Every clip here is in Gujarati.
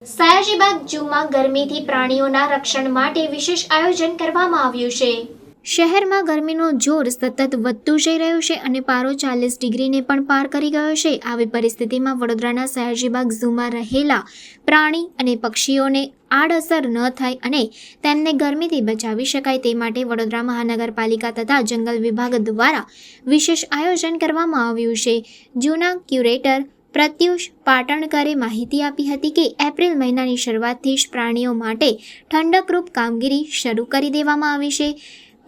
સયાજીબાગ ઝૂમાં ગરમીથી પ્રાણીઓના રક્ષણ માટે વિશેષ આયોજન કરવામાં આવ્યું છે। શહેરમાં ગરમીનો જોર સતત વધતું જઈ રહ્યું છે અને પારો 40 ડિગ્રીને પણ પાર કરી ગયો છે। આવી પરિસ્થિતિમાં વડોદરાના સયાજીબાગ ઝૂમાં રહેલા પ્રાણી અને પક્ષીઓને આડઅસર ન થાય અને તેમને ગરમીથી બચાવી શકાય તે માટે વડોદરા મહાનગરપાલિકા તથા જંગલ વિભાગ દ્વારા વિશેષ આયોજન કરવામાં આવ્યું છે। ઝૂના ક્યુરેટર પ્રત્યુષ પાટણકરે માહિતી આપી હતી કે એપ્રિલ મહિનાની શરૂઆતથી જ પ્રાણીઓ માટે ઠંડકરૂપ કામગીરી શરૂ કરી દેવામાં આવી છે।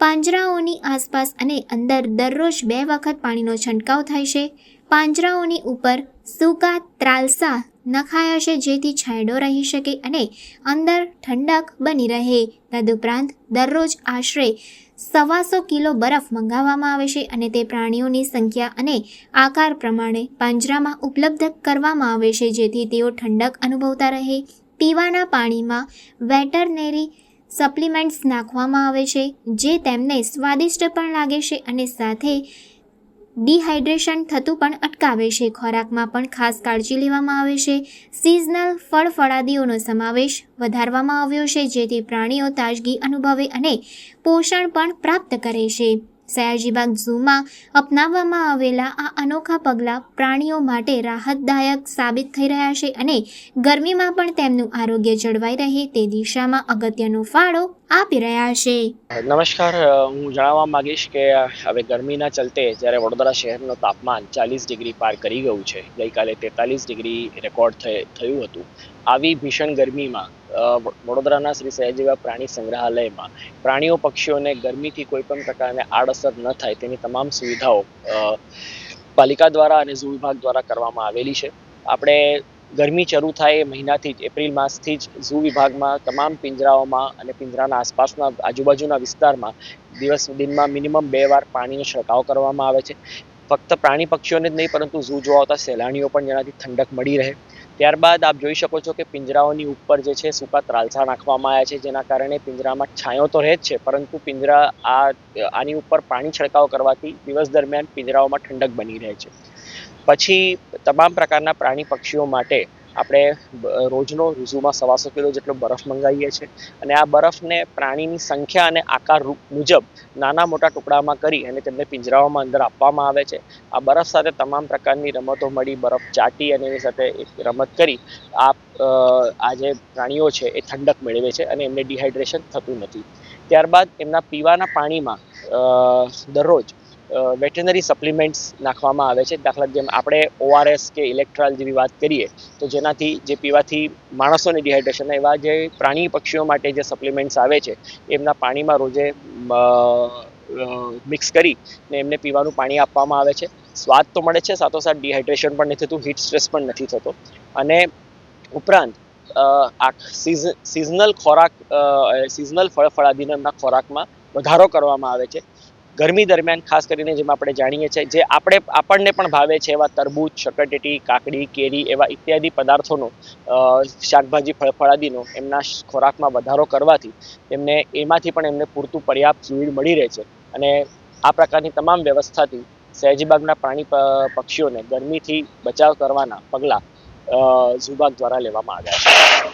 પાંજરાઓની આસપાસ અને અંદર દરરોજ 2 વખત પાણીનો છંટકાવ થાય છે। પાંજરાઓની ઉપર સૂકા ત્રાલસા નખાયા છે જેથી છાંયડો રહી શકે અને અંદર ઠંડક બની રહે। તદુપરાંત દરરોજ આશરે 125 કિલો બરફ મંગાવવામાં આવે છે અને તે પ્રાણીઓની સંખ્યા અને આકાર પ્રમાણે પાંજરામાં ઉપલબ્ધ કરવામાં આવે છે જેથી તેઓ ઠંડક અનુભવતા રહે। પીવાના પાણીમાં વેટરનરી સપ્લિમેન્ટ્સ નાખવામાં આવે છે જે તેમને સ્વાદિષ્ટ પણ લાગે છે અને સાથે ડિહાઇડ્રેશન થતું પણ અટકાવે છે। ખોરાકમાં પણ ખાસ કાળજી લેવામાં આવે છે। સિઝનલ ફળફળાદીઓનો સમાવેશ વધારવામાં આવ્યો છે જેથી પ્રાણીઓ તાજગી અનુભવે અને પોષણ પણ પ્રાપ્ત કરે છે। સયાજીબાગ ઝૂમાં અપનાવવામાં આવેલા આ અનોખા પગલાં પ્રાણીઓ માટે રાહતદાયક સાબિત થઈ રહ્યા છે અને ગરમીમાં પણ તેમનું આરોગ્ય જળવાઈ રહે તે દિશામાં અગત્યનો ફાળો આપી રહ્યા છે। નમસ્કાર, હું જણાવવા માંગીશ કે હવે ગરમીના ચલતે જ્યારે વડોદરા શહેરનું તાપમાન 40 ડિગ્રી પાર કરી ગયું છે, ગઈકાલે 43 ડિગ્રી રેકોર્ડ થયું હતું। આવી ભીષણ ગરમીમાં વડોદરાના શ્રી સયાજીબાગ પ્રાણી સંગ્રહાલયમાં પ્રાણીઓ પક્ષીઓને ગરમીથી કોઈ પણ પ્રકારને આડઅસર ન થાય તેની તમામ સુવિધાઓ પાલિકા દ્વારા અને ઝૂ વિભાગ દ્વારા કરવામાં આવેલી છે। આપણે ગરમી શરૂ થાય એ મહિનાથી જ એપ્રિલ માસથી જ ઝૂ વિભાગમાં તમામ પિંજરાઓમાં અને પિંજરાના આસપાસના આજુબાજુના વિસ્તારમાં દિનમાં મિનિમમ 2 વાર પાણીનો છંટકાવ કરવામાં આવે છે। ફક્ત પ્રાણી પક્ષીઓને જ નહીં પરંતુ ઝૂ જોવા આવતા સહેલાણીઓ પણ જેનાથી ઠંડક મળી રહે। ત્યારબાદ આપ જોઈ શકો છો કે પિંજરાઓની ઉપર જે છે સૂકા ત્રાલસા નાખવામાં આવ્યા છે જેના કારણે પિંજરામાં છાંયો તો રહે જ છે પરંતુ પિંજરા આની ઉપર પાણી છંટકાવ કરવાથી દિવસ દરમિયાન પિંજરાઓમાં ઠંડક બની રહે છે। પછી તમામ પ્રકારના પ્રાણી પક્ષીઓ માટે આપણે રોજનો ઝૂમાં 125 કિલો જેટલો બરફ મંગાવીએ છીએ અને આ બરફને પ્રાણીની સંખ્યા અને આકાર મુજબ નાના મોટા ટુકડામાં કરી અને તેમને પિંજરાઓમાં અંદર આપવામાં આવે છે। આ બરફ સાથે તમામ પ્રકારની રમતો મળી, બરફ ચાટી અને એની સાથે એક રમત કરી આ જે પ્રાણીઓ છે એ ઠંડક મેળવે છે અને એમને ડિહાઇડ્રેશન થતું નથી। ત્યારબાદ એમના પીવાના પાણીમાં દરરોજ વેટરનરી સપ્લિમેન્ટ્સ નાખવામાં આવે છે। દાખલા જેમ આપણે ORS કે ઇલેક્ટ્રોલ જેવી વાત કરીએ તો જેનાથી જે પીવાથી માણસોને ડિહાઇડ્રેશન, એવા જે પ્રાણી પક્ષીઓ માટે જે સપ્લિમેન્ટ્સ આવે છે એમના પાણીમાં રોજે મિક્સ કરી ને એમને પીવાનું પાણી આપવામાં આવે છે। સ્વાદ તો મળે છે, સાથોસાથ ડિહાઇડ્રેશન પણ નથી થતું, હીટ સ્ટ્રેસ પણ નથી થતો અને ઉપરાંત સિઝનલ ફળફળાદીના ખોરાકમાં વધારો કરવામાં આવે છે। ગરમી દરમિયાન ખાસ કરીને જેમ આપણે જાણીએ છીએ જે આપણને પણ ભાવે છે એવા તરબૂચ, શક્કરટેટી, કાકડી, કેરી એવા ઇત્યાદિ પદાર્થોનો શાકભાજી ફળફળાદીનો એમના ખોરાકમાં વધારો કરવાથી એમાંથી પણ એમને પૂરતું પર્યાપ્ત ફ્લુઇડ મળી રહે છે અને આ પ્રકારની તમામ વ્યવસ્થાથી સયાજીબાગના પ્રાણી પક્ષીઓને ગરમીથી બચાવ કરવાના પગલાં ઝૂ વિભાગ દ્વારા લેવામાં આવ્યા છે।